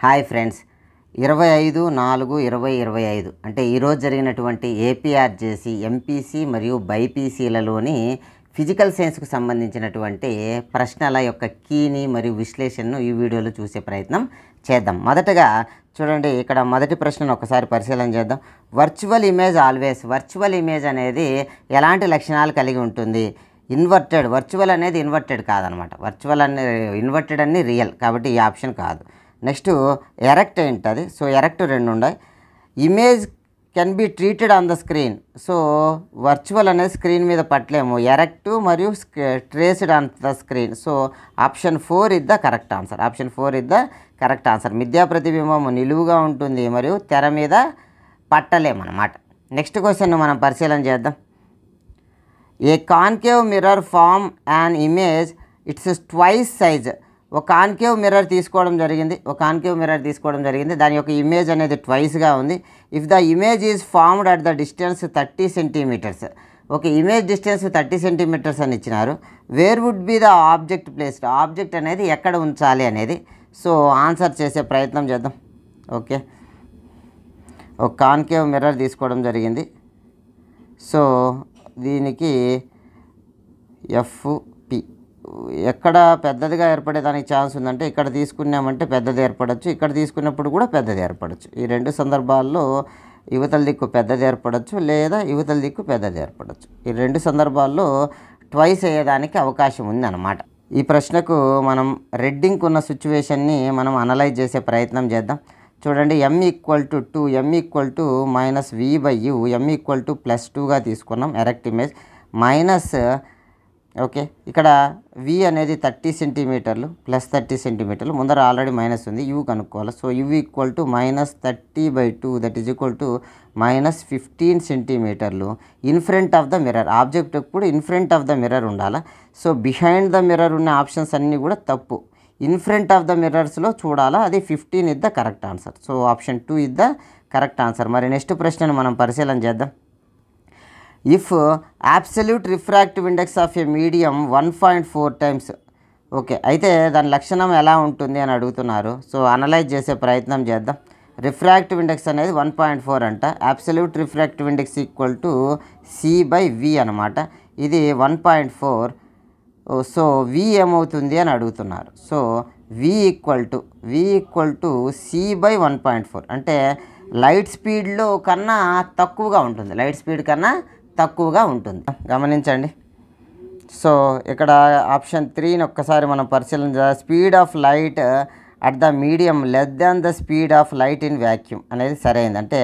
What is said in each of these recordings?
Hi friends, 25/4/2025 అంటే ఈరోజు జరిగినటువంటి ఏపీఆర్జేసీ ఎంపీసీ మరియు బైపీసీలలోని ఫిజికల్ సైన్స్కు సంబంధించినటువంటి ప్రశ్నల యొక్క కీని మరియు విశ్లేషణను ఈ వీడియోలో చూసే ప్రయత్నం చేద్దాం. మొదటగా చూడండి, ఇక్కడ మొదటి ప్రశ్నను ఒకసారి పరిశీలన చేద్దాం. Virtual image always, virtual image అనేది ఎలాంటి లక్షణాలు కలిగి ఉంటుంది? ఇన్వర్టెడ్, వర్చువల్ అనేది ఇన్వర్టెడ్ కాదనమాట. వర్చువల్ అనే ఇన్వర్టెడ్ అన్ని రియల్, కాబట్టి ఈ ఆప్షన్ కాదు. నెక్స్ట్ ఎరెక్ట్ ఏంటది? సో ఎరెక్ట్ రెండు ఉన్నాయి. Image can be treated on the screen. So virtual అనేది స్క్రీన్ మీద పట్టలేము. ఎరెక్ట్ మరియు traced on the screen. So option 4 is the correct answer. Option 4 is the correct answer. మిథ్యా ప్రతిబింబం నిలువుగా ఉంటుంది మరియు తెర మీద పట్టలేమన్నమాట. నెక్స్ట్ క్వశ్చన్ మనం పరిశీలన చేద్దాం. A concave mirror form an image it's twice size. ఒక కాన్కేవ్ మిర్రర్ తీసుకోవడం జరిగింది. దాని యొక్క ఇమేజ్ అనేది ట్వైస్గా ఉంది. If the image is formed at the distance 30 centimetres. ఒక ఇమేజ్ డిస్టెన్స్ 30 సెంటీమీటర్స్ అని ఇచ్చినారు. Where would be the object placed? Object అనేది ఎక్కడ ఉంచాలి అనేది. సో ఆన్సర్ చేసే ప్రయత్నం చేద్దాం. ఓకే, ఒక కాన్కేవ్ మిర్రర్ తీసుకోవడం జరిగింది. సో దీనికి ఎఫ్పి ఎక్కడ పెద్దదిగా ఏర్పడేదానికి ఛాన్స్ ఉందంటే, ఇక్కడ తీసుకున్నామంటే పెద్దది ఏర్పడవచ్చు, ఇక్కడ తీసుకున్నప్పుడు కూడా పెద్దది ఏర్పడవచ్చు. ఈ రెండు సందర్భాల్లో యువతల దిక్కు పెద్దది ఏర్పడవచ్చు లేదా యువతల దిక్కు పెద్దది ఏర్పడవచ్చు. ఈ రెండు సందర్భాల్లో ట్వైస్ అయ్యేదానికి అవకాశం ఉంది అన్నమాట. ఈ ప్రశ్నకు మనం రెడ్డింగ్ ఉన్న సిచ్యువేషన్ని మనం అనలైజ్ చేసే ప్రయత్నం చేద్దాం. చూడండి, m = 2, m = -v/u, m = +2గా తీసుకున్నాం ఎరెక్ట్ ఇమేజ్. మైనస్ ఓకే, ఇక్కడ v అనేది 30 సెంటీమీటర్లు ప్లస్ 30 సెంటీమీటర్లు, ముందర ఆల్రెడీ మైనస్ ఉంది, u కనుక్కోవాలి. So u = -30/2 that is equal to -15 సెంటీమీటర్లు in front of the mirror. Object ఎప్పుడు in front of the mirror ఉండాలి. సో బిహైండ్ ద మిర్రర్ ఉన్న ఆప్షన్స్ అన్నీ కూడా తప్పు. ఇన్ ఫ్రంట్ ఆఫ్ ద మిర్రర్స్లో చూడాలా, అది 15 is the correct answer. So option 2 is the correct answer. మరి నెక్స్ట్ ప్రశ్నను మనం పరిశీలన చేద్దాం. If absolute refractive index of A medium 1.4 times. Okay, అయితే దాని లక్షణం ఎలా ఉంటుంది అని అడుగుతున్నారు. సో అనలైజ్ చేసే ప్రయత్నం చేద్దాం. రిఫ్రాక్టివ్ ఇండెక్స్ అనేది 1.4 అంట. అబ్సల్యూట్ రిఫ్రాక్టివ్ ఇండెక్స్ = c/v అనమాట. ఇది 1.4. సో v ఏమవుతుంది అని అడుగుతున్నారు. సో v = c/1.4 అంటే లైట్ స్పీడ్లో కన్నా తక్కువగా ఉంటుంది. లైట్ స్పీడ్ కన్నా తక్కువగా ఉంటుంది, గమనించండి. సో ఇక్కడ ఆప్షన్ 3ని ఒక్కసారి మనం పరిశీలన చేద్దాం. Speed of light at the medium less than the speed of light in vacuum అనేది సరైనది. అంటే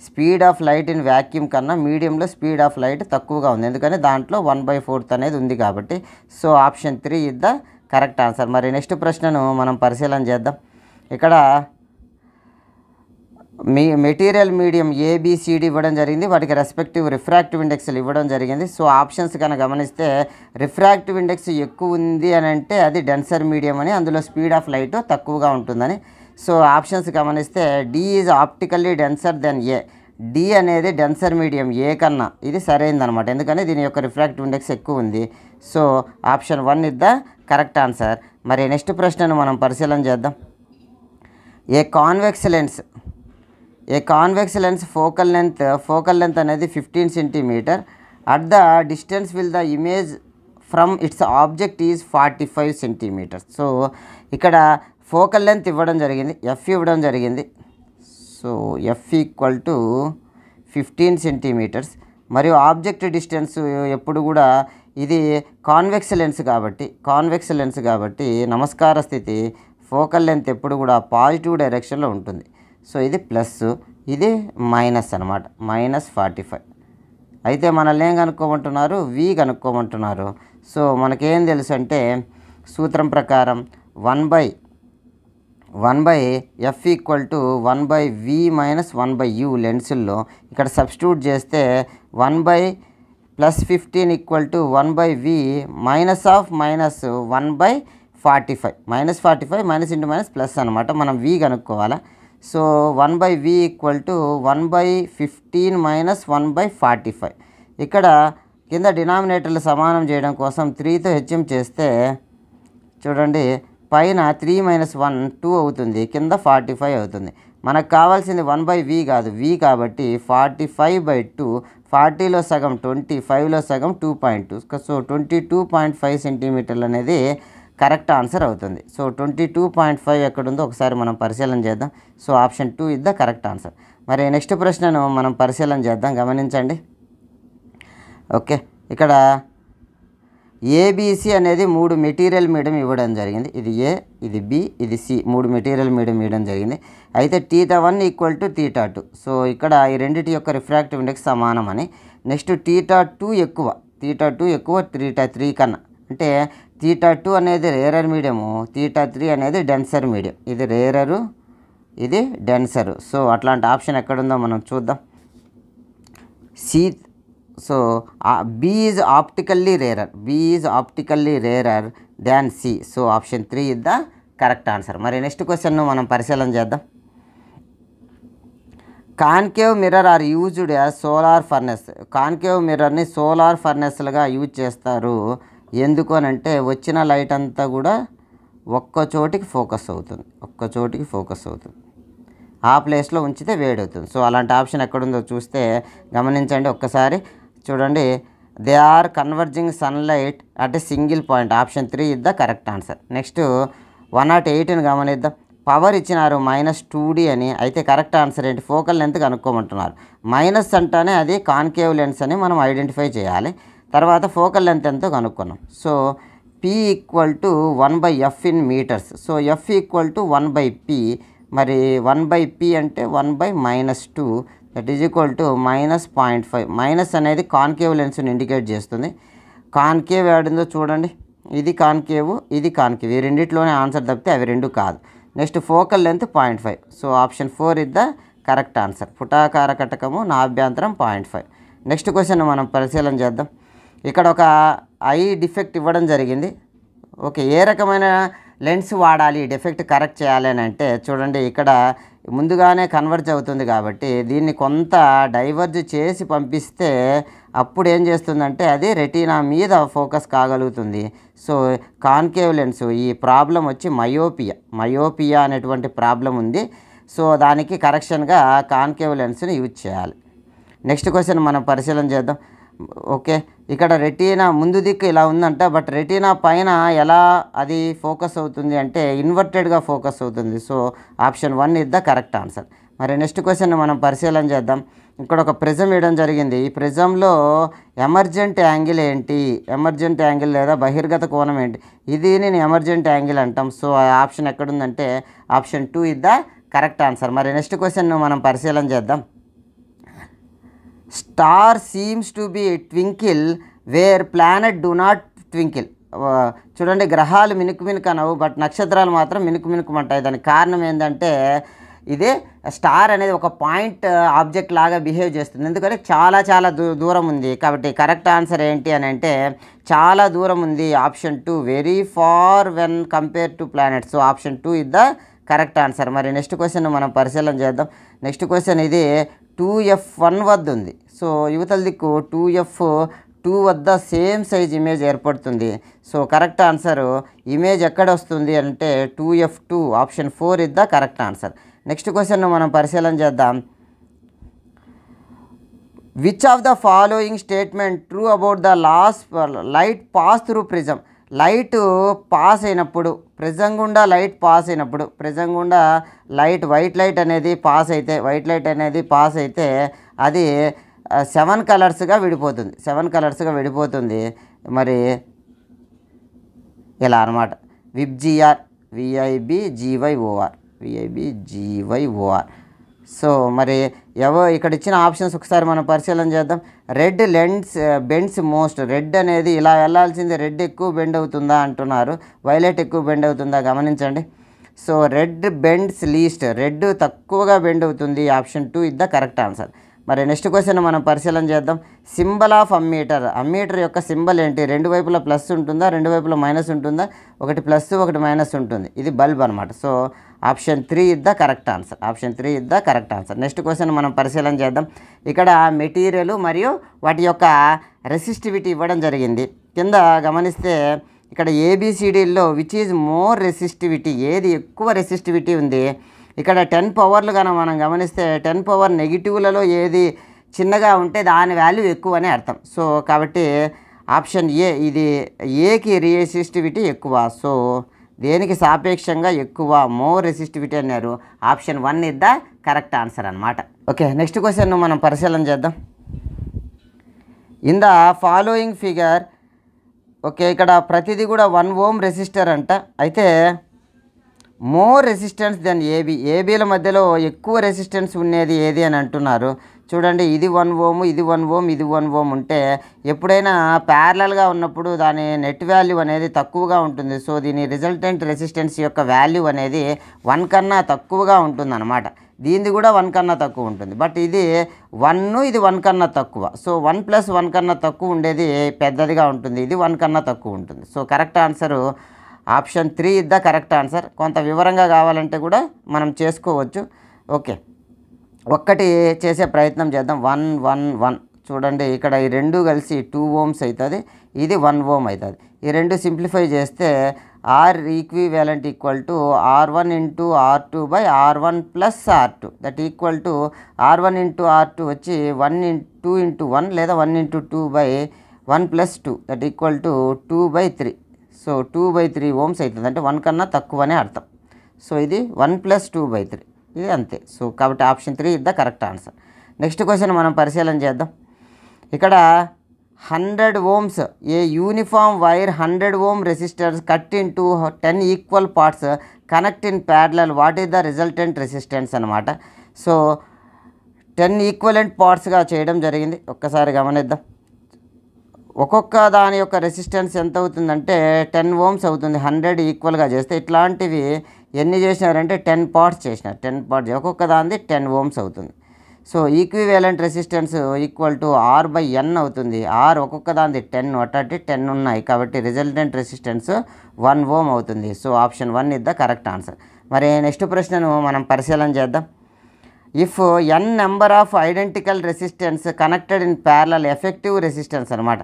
speed of light in vacuum కన్నా మీడియంలో స్పీడ్ ఆఫ్ లైట్ తక్కువగా ఉంది, ఎందుకని దాంట్లో 1/4 అనేది ఉంది కాబట్టి. So option 3 is the correct answer. మరి నెక్స్ట్ ప్రశ్నను మనం పరిశీలన చేద్దాం. ఇక్కడ మెటీరియల్ మీడియం ABCD ఇవ్వడం జరిగింది, వాటికి రెస్పెక్టివ్ రిఫ్రాక్టివ్ ఇండెక్స్లు ఇవ్వడం జరిగింది. సో ఆప్షన్స్ కనుక గమనిస్తే రిఫ్రాక్టివ్ ఇండెక్స్ ఎక్కువ ఉంది అని అంటే అది డెన్సర్ మీడియం అని, అందులో స్పీడ్ ఆఫ్ లైట్ తక్కువగా ఉంటుందని. సో ఆప్షన్స్ గమనిస్తే D is optically denser then A. D అనేది డెన్సర్ మీడియం A కన్నా, ఇది సరైనదనమాట, ఎందుకని దీని యొక్క రిఫ్రాక్టివ్ ఇండెక్స్ ఎక్కువ ఉంది. So option 1 is the correct answer. మరి నెక్స్ట్ ప్రశ్నను మనం పరిశీలన చేద్దాం. A convex lens focal length అనేది 15 centimetre. At the distance will the image from its object is 45 centimetres. So ఇక్కడ ఫోకల్ లెంత్ ఇవ్వడం జరిగింది, f ఇవ్వడం జరిగింది. సో f = 15 సెంటీమీటర్స్ మరియు ఆబ్జెక్ట్ డిస్టెన్స్ ఎప్పుడు కూడా ఇది కాన్వెక్స్ లెన్స్ కాబట్టి నమస్కార స్థితి ఫోకల్ లెంత్ ఎప్పుడు కూడా పాజిటివ్ డైరెక్షన్లో ఉంటుంది. సో ఇది ప్లస్, ఇది మైనస్ అనమాట, -45. అయితే మనల్ని ఏం కనుక్కోమంటున్నారు? v కనుక్కోమంటున్నారు. సో మనకేం తెలుసు అంటే సూత్రం ప్రకారం 1/f = 1/v - 1/u లెన్సుల్లో ఇక్కడ సబ్స్టిట్యూట్ చేస్తే 1/+15 = 1/v -1/45. -45 minus into minus plus అనమాట. మనం v కనుక్కోవాలా. So 1/v = 1/15 - 1/45. ఇక్కడ కింద డినామినేటర్లు సమానం చేయడం కోసం 3తో హెచ్ఎం చేస్తే చూడండి పైన 3 - 1 2 అవుతుంది, కింద 45 అవుతుంది. మనకు కావాల్సింది 1/v కాదు, v కాబట్టి 45/2, 40లో సగం 20, 5లో సగం 2.2. సో 22.5 సెంటీమీటర్లు అనేది కరెక్ట్ ఆన్సర్ అవుతుంది. సో 22.5 ఎక్కడుందో ఒకసారి మనం పరిశీలన చేద్దాం. So option 2 is the correct answer. మరి నెక్స్ట్ ప్రశ్నను మనం పరిశీలన చేద్దాం, గమనించండి. ఓకే, ఇక్కడ ఏబిసి అనేది 3 మెటీరియల్ మీడియం ఇవ్వడం జరిగింది. ఇది ఏ, ఇది బి, ఇది సి, 3 మెటీరియల్ మీడియం ఇవ్వడం జరిగింది. అయితే θ1 = θ2. సో ఇక్కడ ఈ రెండింటి యొక్క రిఫ్రాక్టివ్ ఇండెక్స్ సమానం అని. నెక్స్ట్ θ2 ఎక్కువ, θ3 కన్నా. అంటే θ2 అనేది రేరర్ మీడియము, θ3 అనేది డెన్సర్ మీడియం. ఇది రేరరు, ఇది డెన్సరు. సో అట్లాంటి ఆప్షన్ ఎక్కడుందో మనం చూద్దాం. C. So B is optically rarer than C. So option 3 is the correct answer. మరి నెక్స్ట్ క్వశ్చన్ను మనం పరిశీలన చేద్దాం. Concave mirror are used as solar furnace. Concave మిర్రర్ని సోలార్ ఫర్నెస్లుగా యూజ్ చేస్తారు. ఎందుకు అని అంటే వచ్చిన లైట్ అంతా కూడా ఒక్క చోటికి ఫోకస్ అవుతుంది, ఆ ప్లేస్లో ఉంచితే వేడవుతుంది. సో అలాంటి ఆప్షన్ ఎక్కడుందో చూస్తే గమనించండి ఒక్కసారి చూడండి. They are converging sunlight at a single point. Option 3 is the correct answer. Next 108ని గమనిద్దాం. పవర్ ఇచ్చినారు -2D అని. అయితే కరెక్ట్ ఆన్సర్ ఏంటి? ఫోకల్ లెంత్ కనుక్కోమంటున్నారు. మైనస్ అంటేనే అది కాన్కేవ్ లెన్స్ అని మనం ఐడెంటిఫై చేయాలి. తర్వాత ఫోకల్ లెంత్ ఎంతో కనుక్కున్నాం. So P = 1/f in metres. So F = 1/p. మరి 1/p అంటే 1/-2, that is equal to -0.5. Minus అనేది కాన్కేవ్ లెన్స్ని ఇండికేట్ చేస్తుంది. కాన్కేవ్ ఏడుందో చూడండి, ఇది కాన్కేవ్, ఇది కాన్కేవ్. ఈ రెండిట్లోనే ఆన్సర్ తప్పితే అవి రెండు కాదు. Next focal length 0.5. So option 4 is the correct answer. పుటాకార కటకము నాభ్యంతరం 0.5. నెక్స్ట్ క్వశ్చన్ మనం పరిశీలన చేద్దాం. ఇక్కడ ఒక ఐ డిఫెక్ట్ ఇవ్వడం జరిగింది. ఓకే, ఏ రకమైన లెన్స్ వాడాలి డిఫెక్ట్ కరెక్ట్ చేయాలి అని అంటే చూడండి, ఇక్కడ ముందుగానే కన్వర్జ్ అవుతుంది కాబట్టి దీన్ని కొంత డైవర్జ్ చేసి పంపిస్తే అప్పుడు ఏం చేస్తుందంటే అది రెటీనా మీద ఫోకస్ కాగలుగుతుంది. సో కాన్కేవ్ లెన్స్ ఈ ప్రాబ్లం వచ్చి మయోపియా అనేటువంటి ప్రాబ్లం ఉంది. సో దానికి కరెక్షన్గా కాన్కేవ్ లెన్స్ని యూజ్ చేయాలి. నెక్స్ట్ క్వశ్చన్ మనం పరిశీలన చేద్దాం. ఓకే, ఇక్కడ రెటీనా ముందు దిక్కు ఇలా ఉందంట, బట్ రెటీనా పైన ఎలా అది ఫోకస్ అవుతుంది అంటే ఇన్వర్టెడ్గా ఫోకస్ అవుతుంది. So option 1 is the correct answer. మరి నెక్స్ట్ క్వశ్చన్ మనం పరిశీలన చేద్దాం. ఇక్కడ ఒక ప్రిజం ఇవ్వడం జరిగింది. ఈ ప్రిజంలో ఎమర్జెంట్ యాంగిల్ ఏంటి? ఎమర్జెంట్ యాంగిల్ లేదా బహిర్గత కోణం ఏంటి? ఇది నేను ఎమర్జెంట్ యాంగిల్ అంటాం. సో ఆ ఆప్షన్ ఎక్కడుందంటే option 2 is the correct answer. మరి నెక్స్ట్ క్వశ్చన్ మనం పరిశీలన చేద్దాం. Star seems to be twinkle where planet do not twinkle. చూడండి, గ్రహాలు మినుకు అనవు, బట్ నక్షత్రాలు మాత్రం మినుకుమంటాయి. దానికి కారణం ఏంటంటే ఇది స్టార్ అనేది ఒక పాయింట్ ఆబ్జెక్ట్ లాగా బిహేవ్ చేస్తుంది. ఎందుకంటే చాలా దూరం ఉంది కాబట్టి కరెక్ట్ ఆన్సర్ ఏంటి అని అంటే చాలా దూరం ఉంది. Option 2 very far when compare to planet. So option 2 is the correct answer. మరి నెక్స్ట్ క్వశ్చన్ మనం పరిశీలన చేద్దాం. నెక్స్ట్ క్వశ్చన్ ఇది 2F1 వద్ద ఉంది. సో యువతల దిక్కు 2F2 వద్ద సేమ్ సైజ్ ఇమేజ్ ఏర్పడుతుంది. సో కరెక్ట్ ఆన్సర్ ఇమేజ్ ఎక్కడ వస్తుంది అంటే 2F2. Option 4 is the correct answer. Next question మనం పరిశీలన చేద్దాం. Which of the following statement true about the laws light pass through prism. Light pass అయినప్పుడు, prism గుండా light pass అయినప్పుడు, ప్రిజం గుండా వైట్ లైట్ అనేది పాస్ అయితే అది 7 కలర్స్గా విడిపోతుంది. మరి ఇలా అనమాట. VIBGYOR, VIBGYOR. సో మరి ఇక్కడ ఇచ్చిన ఆప్షన్స్ ఒకసారి మనం పరిశీలన చేద్దాం. Red lens bends most. Red అనేది ఇలా వెళ్ళాల్సింది, రెడ్ ఎక్కువ బెండ్ అవుతుందా అంటున్నారు, వైలెట్ ఎక్కువ బెండ్ అవుతుందా గమనించండి. So red bends least, red తక్కువగా బెండ్ అవుతుంది. Option 2 is the correct answer. మరి నెక్స్ట్ క్వశ్చన్ మనం పరిశీలన చేద్దాం. సింబల్ ఆఫ్ అమ్మీటర్ యొక్క సింబల్ ఏంటి? రెండు వైపులా ప్లస్ ఉంటుందా, రెండు వైపులా మైనస్ ఉంటుందా? ఒకటి ప్లస్ ఒకటి మైనస్ ఉంటుంది. ఇది బల్బ్ అనమాట. So option 3 is the correct answer. Next question మనం పరిశీలన చేద్దాం. ఇక్కడ మెటీరియల్ మరియు వాటి యొక్క రెసిస్టివిటీ ఇవ్వడం జరిగింది. కింద గమనిస్తే ఇక్కడ ఏబిసిడీల్లో విచ్ ఈజ్ మోర్ రెసిస్టివిటీ, ఏది ఎక్కువ రెసిస్టివిటీ ఉంది. ఇక్కడ 10 పవర్లు కనుక మనం గమనిస్తే 10 పవర్ నెగిటివ్లలో ఏది చిన్నగా ఉంటే దాని వాల్యూ ఎక్కువ అని అర్థం. సో కాబట్టి ఆప్షన్ ఏ, ఇది ఏకి రెసిస్టివిటీ ఎక్కువ. సో దేనికి సాపేక్షంగా ఎక్కువ, మోర్ రెసిస్టివిటీ అన్నారు. Option 1 is the correct answer అనమాట. ఓకే, నెక్స్ట్ క్వశ్చన్ మనం పరిశీలన చేద్దాం. In the following figure, okay, ఇక్కడ ప్రతిదీ కూడా 1 ఓం రెసిస్టర్ అంట. అయితే మోర్ రెసిస్టెన్స్ దెన్ ఏబీల మధ్యలో ఎక్కువ రెసిస్టెన్స్ ఉండేది ఏది అని అంటున్నారు. చూడండి, ఇది 1 ఓము, ఇది 1 ఓం, ఇది 1 ఓం ఉంటే ఎప్పుడైనా ప్యారలల్గా ఉన్నప్పుడు దాని నెట్ వాల్యూ అనేది తక్కువగా ఉంటుంది. సో దీని రిజల్టెంట్ రెసిస్టెన్స్ యొక్క వాల్యూ అనేది 1 కన్నా తక్కువగా ఉంటుందన్నమాట. దీనిది కూడా 1 కన్నా తక్కువ ఉంటుంది. బట్ ఇది 1, ఇది 1 కన్నా తక్కువ. సో 1 + 1 కన్నా తక్కువ ఉండేది పెద్దదిగా ఉంటుంది, ఇది 1 కన్నా తక్కువ ఉంటుంది. So correct answer option 3 is the correct answer. కొంత వివరంగా కావాలంటే కూడా మనం చేసుకోవచ్చు. ఓకే, ఒక్కటి చేసే ప్రయత్నం చేద్దాం. 1 1 1 చూడండి, ఇక్కడ ఈ రెండు కలిసి 2 ఓమ్స్ అవుతుంది, ఇది 1 ఓం అవుతుంది. ఈ రెండు సింప్లిఫై చేస్తే are equivalent equal to R1 × R2 / R1 + R2 that equal to R1 × R2 వచ్చి 1 × 2 × 1 లేదా 1 × 2 / 1 + 2 that equal to 2/3. So 2/3 ohms అవుతుంది, అంటే 1 కన్నా తక్కువనే అర్థం. సో ఇది 1 + 2/3, ఇది అంతే. సో కాబట్టి option 3 is the correct answer. Next question మనం పరిశీలన చేద్దాం. ఇక్కడ 100 ohms a uniform wire 100 ohm resistors cut into 10 equal parts connect in parallel, what is the resultant resistance అనమాట. సో 10 ఈక్వలెంట్ పార్ట్స్గా చేయడం జరిగింది. ఒక్కసారి గమనిద్దాం. ఒక్కొక్క దాని యొక్క రెసిస్టెన్స్ ఎంత అవుతుందంటే 10 ఓమ్స్ అవుతుంది. 100 ఈక్వల్గా చేస్తే ఇట్లాంటివి ఎన్ని చేసినారంటే 10 పార్ట్స్ చేసినారు. 10 పార్ట్స్ ఒక్కొక్క దానిది 10 ఓమ్స్ అవుతుంది. So equivalent resistance equal to R/N అవుతుంది. R ఒక్కొక్క దానిది 10, అట్లాంటి 10 ఉన్నాయి కాబట్టి రిజల్టెంట్ రెసిస్టెన్స్ 1 ఓమ్ అవుతుంది. So option 1 is the correct answer. మరి నెక్స్ట్ ప్రశ్నను మనం పరిశీలన చేద్దాం. If n number of identical resistance connected in parallel, effective resistance అనమాట.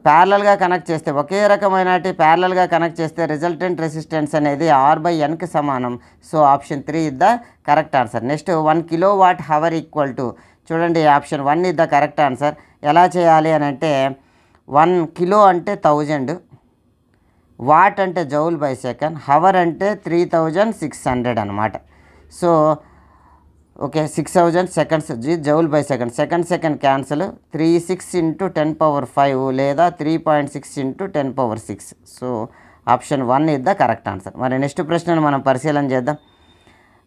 ప్యారలల్గా కనెక్ట్ చేస్తే, ఒకే రకమైన ప్యారలల్గా కనెక్ట్ చేస్తే రిజల్టెంట్ రెసిస్టెన్స్ అనేది R/Nకి సమానం. So option 3 is the correct answer. Next 1 kWh equal to, చూడండి option 1 is the correct answer. ఎలా చేయాలి అని అంటే 1 కిలో అంటే 1000, వాట్ అంటే జౌల్/సెకండ్, హవర్ అంటే 3600 అనమాట. So okay, 6000 seconds joule per second, second cancel, 36 × 10⁵ లేదా 3.6 × 10⁶. So option 1 is the correct answer. మరి నెక్స్ట్ ప్రశ్నను మనం పరిశీలన చేద్దాం.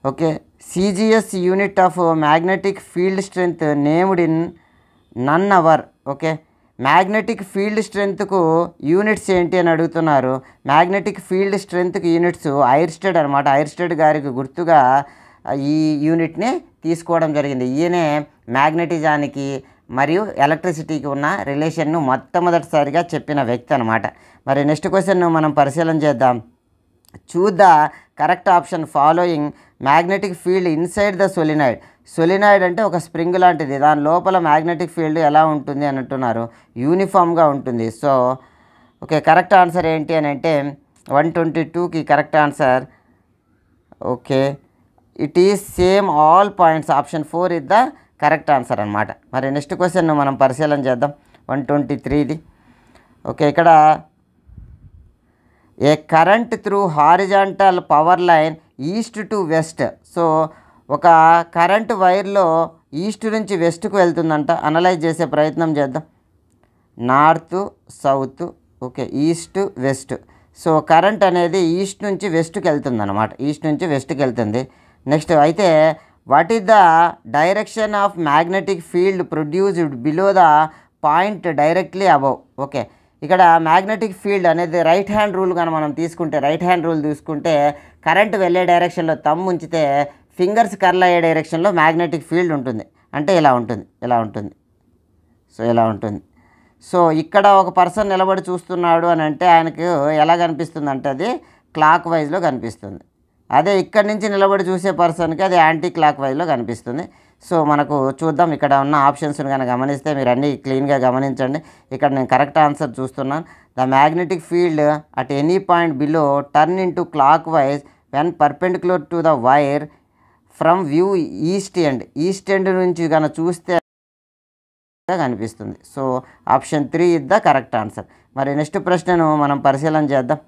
Okay, CGS unit of magnetic field strength named in honour. Okay, magnetic field స్ట్రెంగ్త్కు యూనిట్స్ ఏంటి అని అడుగుతున్నారు. మ్యాగ్నెటిక్ ఫీల్డ్ స్ట్రెంగ్త్కి యూనిట్స్ ఐర్స్టెడ్ అనమాట. ఐర్స్టెడ్ గారికి గుర్తుగా ఈ యూనిట్ని తీసుకోవడం జరిగింది. ఈయనే మ్యాగ్నెటిజానికి మరియు ఎలక్ట్రిసిటీకి ఉన్న రిలేషన్ను మొట్టమొదటిసారిగా చెప్పిన వ్యక్తి అనమాట. మరి నెక్స్ట్ క్వశ్చన్ను మనం పరిశీలన చేద్దాం. Choose the correct option following magnetic field inside the solenoid. Solenoid అంటే ఒక స్ప్రింగ్ లాంటిది, దాని లోపల మ్యాగ్నెటిక్ ఫీల్డ్ ఎలా ఉంటుంది అని అంటున్నారు. యూనిఫామ్గా ఉంటుంది. సో ఓకే, కరెక్ట్ ఆన్సర్ ఏంటి అని అంటే 122కి correct answer. Okay, it is same all points. Option 4 is the correct answer అనమాట. మరి నెక్స్ట్ క్వశ్చన్ను మనం పరిశీలన చేద్దాం. 123ది. ఓకే, ఇక్కడ a current through horizontal power line east to west. So ఒక కరెంట్ వైర్లో ఈస్ట్ నుంచి వెస్ట్కు వెళ్తుందంట. అనలైజ్ చేసే ప్రయత్నం చేద్దాం. North south, okay, east west. So current అనేది ఈస్ట్ నుంచి వెస్ట్కి వెళ్తుంది అనమాట. ఈస్ట్ నుంచి వెస్ట్కి వెళ్తుంది. నెక్స్ట్ అయితే what is the direction of magnetic field produced below the point directly above. Okay, ఇక్కడ మ్యాగ్నెటిక్ ఫీల్డ్ అనేది రైట్ హ్యాండ్ రూల్ కానీ మనం తీసుకుంటే, రైట్ హ్యాండ్ రూల్ తీసుకుంటే కరెంట్ వెళ్ళే డైరెక్షన్లో థంబ్ ఉంచితే ఫింగర్స్ కర్ల్ అయ్యే డైరెక్షన్లో మ్యాగ్నెటిక్ ఫీల్డ్ ఉంటుంది. అంటే ఇలా ఉంటుంది, ఇలా ఉంటుంది. సో ఇలా ఉంటుంది. సో ఇక్కడ ఒక పర్సన్ నిలబడి చూస్తున్నాడు అని అంటే ఆయనకు ఎలా కనిపిస్తుంది అంటే అది క్లాక్ వైజ్లో కనిపిస్తుంది. అదే ఇక్కడి నుంచి నిలబడి చూసే పర్సన్కి అది యాంటీ క్లాక్ వైజ్లో కనిపిస్తుంది. సో మనకు చూద్దాం. ఇక్కడ ఉన్న ఆప్షన్స్ని కనుక గమనిస్తే మీరు అన్నీ క్లీన్గా గమనించండి. ఇక్కడ నేను కరెక్ట్ ఆన్సర్ చూస్తున్నాను. The magnetic field at any point below turn into clock wise when perpendicular to the wire from view east end నుంచి కనుక చూస్తే కనిపిస్తుంది. So option 3 is the correct answer. మరి నెక్స్ట్ ప్రశ్నను మనం పరిశీలన చేద్దాం.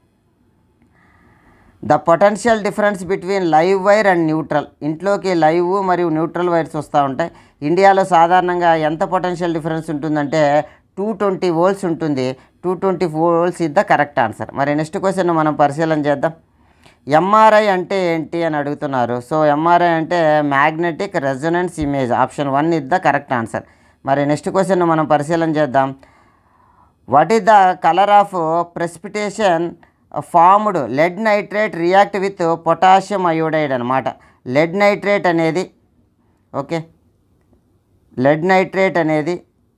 The potential difference between live wire and neutral. ఇంట్లోకి లైవ్ మరియు న్యూట్రల్ వైర్స్ వస్తూ ఉంటాయి. ఇండియాలో సాధారణంగా ఎంత పొటెన్షియల్ డిఫరెన్స్ ఉంటుందంటే 220 volts ఉంటుంది. 220 volts is the correct answer. మరి నెక్స్ట్ క్వశ్చన్ మనం పరిశీలన చేద్దాం. ఎంఆర్ఐ అంటే ఏంటి అని అడుగుతున్నారు. సో ఎంఆర్ఐ అంటే magnetic resonance image. Option 1 is the correct answer. మరి నెక్స్ట్ క్వశ్చన్ మనం పరిశీలన చేద్దాం. What is the colour of precipitation formed lead nitrate react with potassium iodide అనమాట. లెడ్ నైట్రేట్ అనేది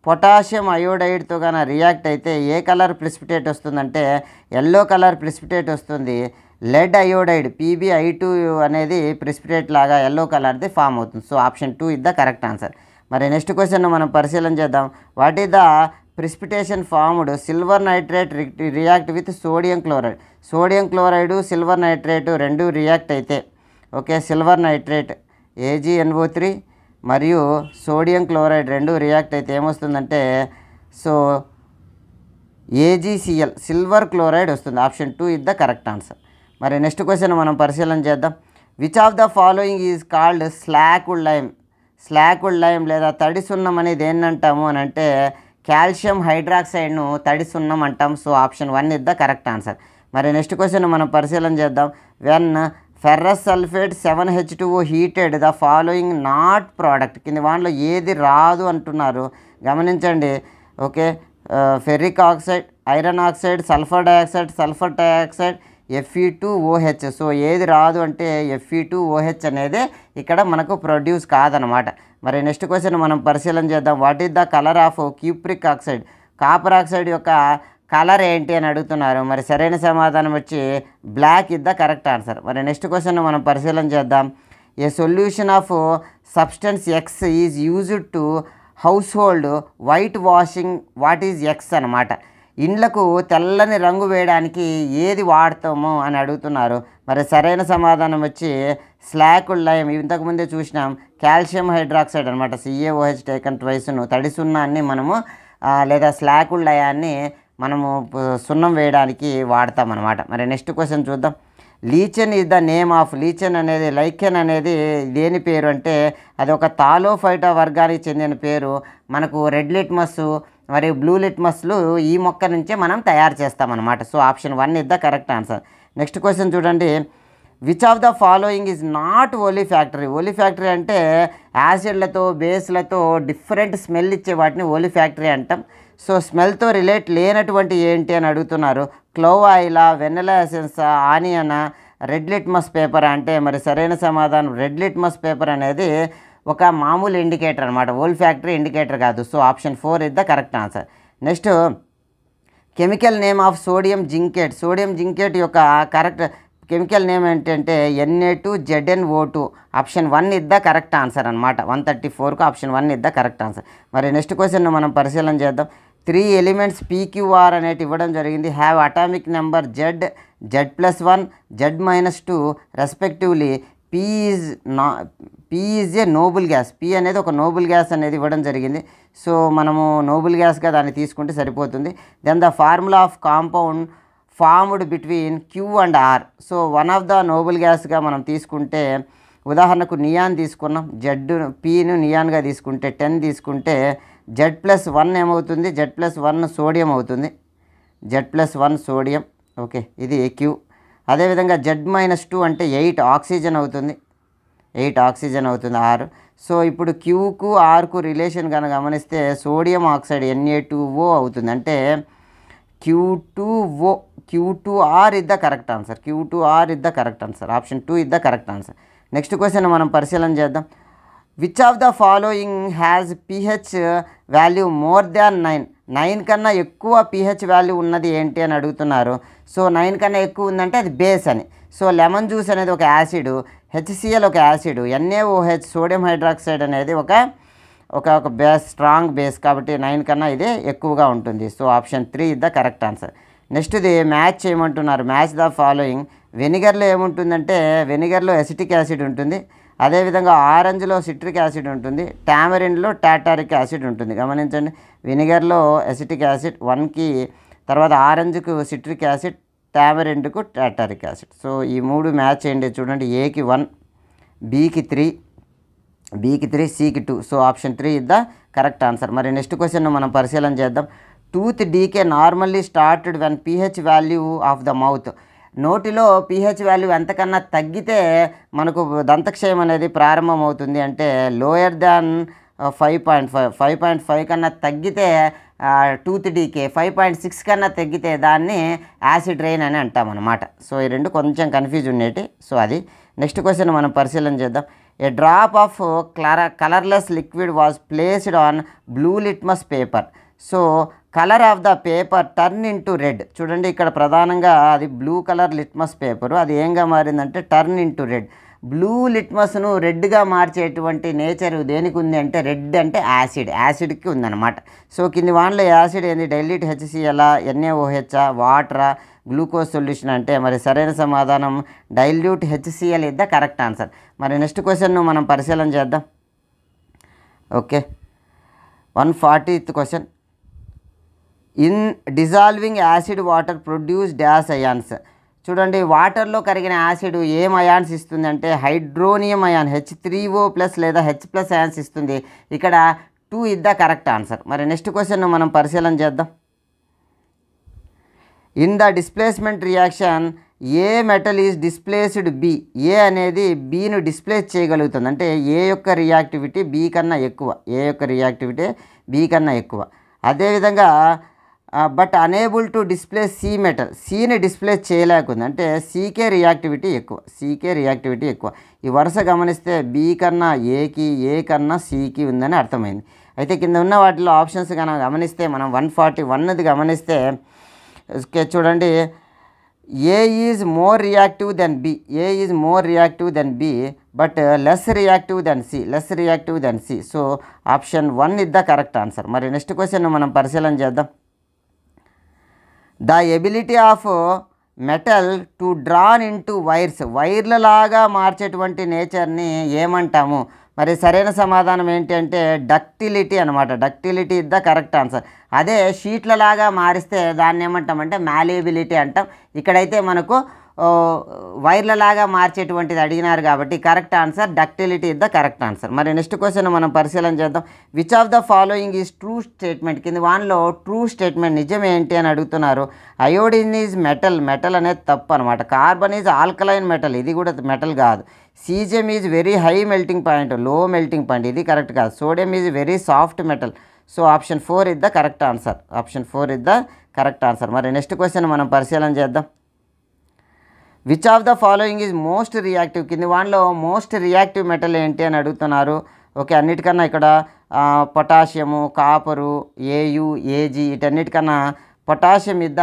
పొటాషియం అయోడైడ్తో కన్నా రియాక్ట్ అయితే ఏ కలర్ ప్రెసిపిటేట్ వస్తుందంటే ఎల్లో కలర్ ప్రెసిపిటేట్ వస్తుంది. లెడ్ అయోడైడ్ PbI2 అనేది ప్రెసిపిటేట్ లాగా ఎల్లో కలర్ది ఫామ్ అవుతుంది. So option 2 is the correct answer. మరి నెక్స్ట్ క్వశ్చన్ మనం పరిశీలన చేద్దాం. What is the precipitation formed silver nitrate react with sodium chloride. Sodium chloride silver nitrate రెండు రియాక్ట్ అయితే సిల్వర్ నైట్రేట్ AgNO3 మరియు సోడియం క్లోరైడ్ రెండు రియాక్ట్ అయితే ఏమొస్తుందంటే సో AgCl సిల్వర్ క్లోరైడ్ వస్తుంది. Option 2 is the correct answer. మరి next question మనం పరిశీలన చేద్దాం. Which of the following is called slaked lime. Slaked lime లేదా తడి సున్నం అనేది ఏంటంటాము అని అంటే కాల్షియం హైడ్రాక్సైడ్ను తడి సున్నం అంటాం. So option 1 is the correct answer. మరి నెక్స్ట్ క్వశ్చన్ మనం పరిశీలన చేద్దాం. When ferrous sulphate 7H2O heated the following not product. కింది వాటిలో ఏది రాదు అంటున్నారు, గమనించండి. Ferric oxide, iron oxide, sulphur dioxide, Fe2OH. So ఏది రాదు అంటే Fe2OH అనేది ఇక్కడ మనకు ప్రొడ్యూస్ కాదనమాట. మరి నెక్స్ట్ క్వశ్చన్ మనం పరిశీలన చేద్దాం. What is the colour of cupric oxide. Copper oxide యొక్క కలర్ ఏంటి అని అడుగుతున్నారు. మరి సరైన సమాధానం వచ్చి black is the correct answer. మరి నెక్స్ట్ క్వశ్చన్ మనం పరిశీలన చేద్దాం. A solution of substance X is used to household white washing. What is X అనమాట. ఇండ్లకు తెల్లని రంగు వేయడానికి ఏది వాడతాము అని అడుగుతున్నారు. మరి సరైన సమాధానం వచ్చి స్లాక్డ్ లైమ్. ఇంతకుముందే చూసినాం కాల్షియం హైడ్రాక్సైడ్ అనమాట. CaOH టేకన్ ట్వైస్ను తడి సున్నాన్ని మనము లేదా స్లాక్డ్ లయాన్ని మనము సున్నం వేయడానికి వాడతామన్నమాట. మరి నెక్స్ట్ క్వశ్చన్ చూద్దాం. Lichen is the name of. Lichen అనేది దేని పేరు అంటే అది ఒక థాలోఫైటా వర్గానికి చెందిన పేరు. మనకు రెడ్ లిట్మస్ మరియు బ్లూ లిట్మస్లు ఈ మొక్క నుంచే మనం తయారు చేస్తామన్నమాట. So option 1 is the correct answer. Next question చూడండి. Which of the following is not olfactory. Olfactory అంటే యాసిడ్లతో బేస్లతో డిఫరెంట్ స్మెల్ ఇచ్చే వాటిని ఓలిఫ్యాక్టరీ అంటాం. సో స్మెల్తో రిలేట్ లేనటువంటి ఏంటి అని అడుగుతున్నారు. క్లోవ్ ఆయిలా, వెనిలా ఎసెన్సా, ఆనియనా, రెడ్ లిట్మస్ పేపర్ అంటే మరి సరైన సమాధానం రెడ్ లిట్మస్ పేపర్ అనేది ఒక మామూలు ఇండికేటర్ అనమాట, ఓల్ఫ్యాక్టరీ ఇండికేటర్ కాదు. So option 4 is the correct answer. Next chemical name of sodium zincate. Sodium zincate యొక్క కరెక్ట్ కెమికల్ నేమ్ ఏంటంటే Na2ZnO2. Option 1 is the correct answer అనమాట. 134కు option 1 is the correct answer. మరి next question మనం పరిశీలన చేద్దాం. 3 elements PQR అనేది ఇవ్వడం జరిగింది. Have atomic number Z+1, Z-2 respectively. P is a noble gas. P అనేది ఒక నోబుల్ గ్యాస్ అనేది ఇవ్వడం జరిగింది. సో మనము నోబుల్ గ్యాస్గా దాన్ని తీసుకుంటే సరిపోతుంది. Then the formula of compound formed between Q and R. So one of the noble గ్యాస్గా మనం తీసుకుంటే ఉదాహరణకు నియాన్ తీసుకున్నాం. Pను నియాన్గా తీసుకుంటే 10 తీసుకుంటే Z+1 ఏమవుతుంది, Z+1 సోడియం అవుతుంది. Z+1 sodium. ఇది Q. అదేవిధంగా Z-2 అంటే 8 ఆక్సిజన్ అవుతుంది. 8 ఆక్సిజన్ అవుతుంది R. సో ఇప్పుడు Qకు Rకు రిలేషన్ కనుక గమనిస్తే సోడియం ఆక్సైడ్ Na2O అవుతుంది. అంటే Q2R is the correct answer. Q2R is the correct answer. Option 2 is the correct answer. Next question మనం పరిశీలన చేద్దాం. Which of the following has pH value more than 9. 9 కన్నా ఎక్కువ pH వాల్యూ ఉన్నది ఏంటి అని అడుగుతున్నారు. సో 9 కన్నా ఎక్కువ ఉందంటే అది బేస్ అని. సో లెమన్ జ్యూస్ అనేది ఒక యాసిడ్, HCl ఒక యాసిడ్, NaOH సోడియం హైడ్రాక్సైడ్ అనేది ఒక బేస్, స్ట్రాంగ్ బేస్. కాబట్టి 9 కన్నా ఇదే ఎక్కువగా ఉంటుంది. So option 3 is the correct answer. నెక్స్ట్ది మ్యాచ్ చేయమంటున్నారు. Match the following. వెనిగర్లో ఏముంటుందంటే వెనిగర్లో ఎసిటిక్ యాసిడ్ ఉంటుంది, అదేవిధంగా ఆరెంజ్లో సిట్రిక్ యాసిడ్ ఉంటుంది, టామరిన్లో టాటారిక్ యాసిడ్ ఉంటుంది. గమనించండి, వెనిగర్లో ఎసిటిక్ యాసిడ్ 1కి, తర్వాత ఆరెంజ్కు సిట్రిక్ యాసిడ్, టామరిన్కు టాటారిక్ యాసిడ్. సో ఈ 3 మ్యాచ్ చేయండి. చూడండి, ఏకి 1, బికి 3, సికి 2. So option 3 is the correct answer. మరి నెక్స్ట్ క్వశ్చన్ మనం పరిశీలన చేద్దాం. Tooth decay normally started when pH value of the mouth. నోటిలో pH వాల్యూ ఎంతకన్నా తగ్గితే మనకు దంతక్షయం అనేది ప్రారంభమవుతుంది. అంటే లోయర్ దాన్ 5.5 కన్నా తగ్గితే టూత్ డీకే, 5.6 కన్నా తగ్గితే దాన్ని యాసిడ్ రెయిన్ అని అంటాం అన్నమాట. సో ఈ రెండు కొంచెం కన్ఫ్యూజ్ ఉండేటి. సో అది నెక్స్ట్ క్వశ్చన్ మనం పరిశీలన చేద్దాం. A drop of colourless liquid was placed on blue litmus paper. So colour of the paper turn into red. చూడండి, ఇక్కడ ప్రధానంగా అది బ్లూ కలర్ లిట్మస్ పేపరు, అది ఏంగా మారిందంటే టర్న్ ఇంటూ రెడ్. బ్లూ లిట్మస్ను రెడ్గా మార్చేటువంటి నేచర్ దేనికి ఉంది అంటే రెడ్ అంటే యాసిడ్కి ఉందన్నమాట. సో కింది వాటిలో యాసిడ్ ఏంది? డైల్యూట్ HCl, NaOH, వాటరా, గ్లూకోజ్ సొల్యూషన్ అంటే మరి సరైన సమాధానం dilute HCl is the correct answer. మరి నెక్స్ట్ క్వశ్చన్ను మనం పరిశీలన చేద్దాం. Okay, 140th question. In dissolving acid water produce dash ions. చూడండి, వాటర్లో కరిగిన యాసిడ్ ఏం అయాన్స్ ఇస్తుంది అంటే హైడ్రోనియం అయాన్ H3O+ లేదా H+ అయాన్స్ ఇస్తుంది. ఇక్కడ 2 ఇస్ ద కరెక్ట్ ఆన్సర్. మరి నెక్స్ట్ క్వశ్చన్ మనం పరిశీలన చేద్దాం. In the displacement reaction A metal is displaced B. A అనేది బీను డిస్ప్లేస్ చేయగలుగుతుంది. అంటే ఏ యొక్క రియాక్టివిటీ బి కన్నా ఎక్కువ. అదేవిధంగా but unable to displace C metal, సిని డిస్ప్లేస్ చేయలేకుంది. అంటే సీకే రియాక్టివిటీ ఎక్కువ. ఈ వరుస గమనిస్తే బి కన్నా ఏకి, ఏ కన్నా సికి ఉందని అర్థమైంది. అయితే కింద ఉన్న వాటిలో ఆప్షన్స్ కనుక గమనిస్తే మనం 141ది గమనిస్తే చూడండి, A is more reactive than B but less reactive than C. So option 1 is the correct answer. మరి నెక్స్ట్ క్వశ్చన్ మనం పరిశీలన చేద్దాం. The ability of metal to drawn into వైర్లలాగా మార్చేటువంటి నేచర్ని ఏమంటాము? మరి సరైన సమాధానం ఏంటి అంటే డక్టిలిటీ అనమాట. Ductility is the correct answer. అదే షీట్లలాగా మారిస్తే దాన్ని ఏమంటామంటే మ్యాలియబిలిటీ అంటాం. ఇక్కడైతే మనకు వైర్లలాగా మార్చేటువంటిది అడిగినారు కాబట్టి correct answer ductility is the correct answer. మరి నెక్స్ట్ క్వశ్చన్ మనం పరిశీలన చేద్దాం. Which of the following is true statement. కింద వాన్లో ట్రూ స్టేట్మెంట్ నిజం ఏంటి అని అడుగుతున్నారు. అయోడిన్ ఈజ్ మెటల్ అనేది తప్పు అనమాట. కార్బన్ ఈజ్ ఆల్కలైన్ మెటల్, ఇది కూడా మెటల్ కాదు. Caesium is very high melting point, లో మెల్టింగ్ పాయింట్, ఇది కరెక్ట్ కాదు. Sodium is very soft metal. So option 4 is the correct answer. మరి నెక్స్ట్ క్వశ్చన్ మనం పరిశీలన చేద్దాం. Which of the following is most reactive. కింది వాటిలో మోస్ట్ రియాక్టివ్ మెటల్ ఏంటి అని అడుగుతున్నారు. ఓకే, అన్నిటికన్నా ఇక్కడ పొటాషియము, కాపరు, ఏయు, ఏజీ వీటన్నిటికన్నా పొటాషియం ఇద్ద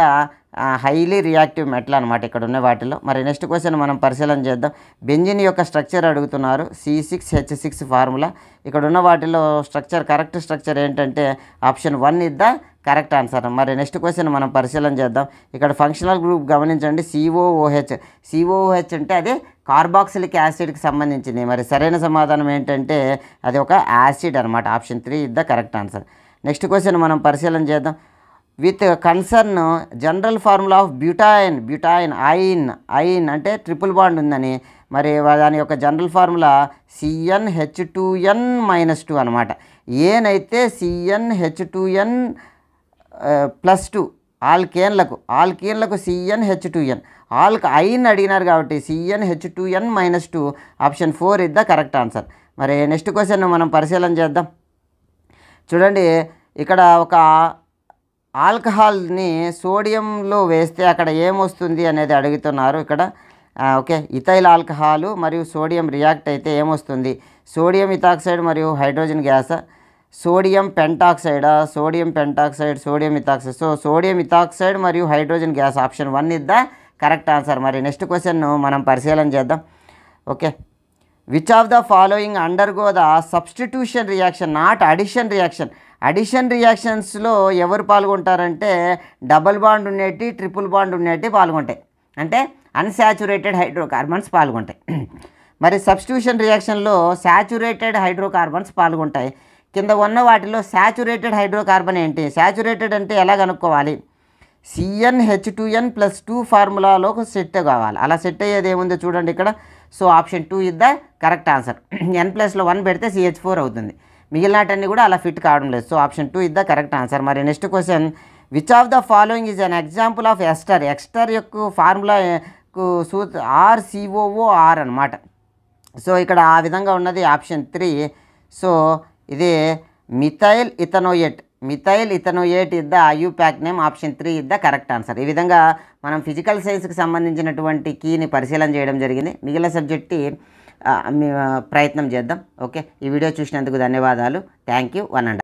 హైలీ రియాక్టివ్ మెటల్ అనమాట ఇక్కడ ఉన్న వాటిలో. మరి నెక్స్ట్ క్వశ్చన్ మనం పరిశీలన చేద్దాం. బెంజిన్ యొక్క స్ట్రక్చర్ అడుగుతున్నారు. C6H6 formula. ఇక్కడ ఉన్న వాటిలో కరెక్ట్ స్ట్రక్చర్ ఏంటంటే option 1 is the correct answer. మరి నెక్స్ట్ క్వశ్చన్ మనం పరిశీలన చేద్దాం. ఇక్కడ ఫంక్షనల్ గ్రూప్ గమనించండి. COOH అంటే అది కార్బాక్సిలిక్ యాసిడ్కి సంబంధించింది. మరి సరైన సమాధానం ఏంటంటే అది ఒక యాసిడ్ అనమాట. Option 3 is the correct answer. Next question మనం పరిశీలన చేద్దాం. With concern general formula of butyne ఐన్ అంటే ట్రిపుల్ బాండ్ ఉందని. మరి దాని యొక్క జనరల్ ఫార్ములా CnH2n-2 అనమాట. ఏనైతే CnH2n+2 ఆల్కేన్లకు CnH2n, ఐన్ అడిగినారు కాబట్టి CnH2n-2 option 4 is the correct answer. మరి నెక్స్ట్ క్వశ్చన్ మనం పరిశీలన చేద్దాం. చూడండి, ఇక్కడ ఒక ఆల్కహాల్ని సోడియంలో వేస్తే అక్కడ ఏమొస్తుంది అనేది అడుగుతున్నారు ఇక్కడ. ఓకే, ఇథైల్ ఆల్కహాలు మరియు సోడియం రియాక్ట్ అయితే ఏమొస్తుంది? సోడియం ఇథాక్సైడ్ మరియు hydrogen gas, sodium pentoxide, sodium ethoxide. So sodium ethoxide మరియు hydrogen gas option 1 is the correct answer. మరి నెక్స్ట్ క్వశ్చన్ మనం పరిశీలన చేద్దాం. Okay, which of the following undergo the substitution reaction not addition reaction. Addition రియాక్షన్స్లో ఎవరు పాల్గొంటారంటే double bond ఉండేటి, triple bond ఉండేటి పాల్గొంటాయి. అంటే అన్సాచురేటెడ్ హైడ్రోకార్బన్స్ పాల్గొంటాయి. మరి సబ్స్టిట్యూషన్ రియాక్షన్లో సాచురేటెడ్ హైడ్రోకార్బన్స్ పాల్గొంటాయి. కింద ఉన్న వాటిలో సాచురేటెడ్ హైడ్రోకార్బన్ ఏంటి? సాచురేటెడ్ అంటే ఎలా కనుక్కోవాలి? CnH2n+2 ఫార్ములాలో సెట్ కావాలి. అలా సెట్ అయ్యేది ఏముందో చూడండి ఇక్కడ. So option 2 is the correct answer. n+1 పెడితే CH4 అవుతుంది. మిగిలినటన్నీ కూడా అలా ఫిట్ కావడం లేదు. So option 2 is the correct answer. మరి next question, which of the following is an example of ester? Ester యొక్క ఫార్ములా RCOOR అనమాట. సో ఇక్కడ ఆ విధంగా ఉన్నది ఆప్షన్ 3. సో ఇది methyl ethanoate. Methyl ethanoate is the IUPAC name. Option 3 is the correct answer. ఈ విధంగా మనం ఫిజికల్ సైన్స్కి సంబంధించినటువంటి కీని పరిశీలన చేయడం జరిగింది. మిగిలిన సబ్జెక్ట్కి ప్రయత్నం చేద్దాం. ఓకే, ఈ వీడియో చూసినందుకు ధన్యవాదాలు. Thank you. 1 అండ్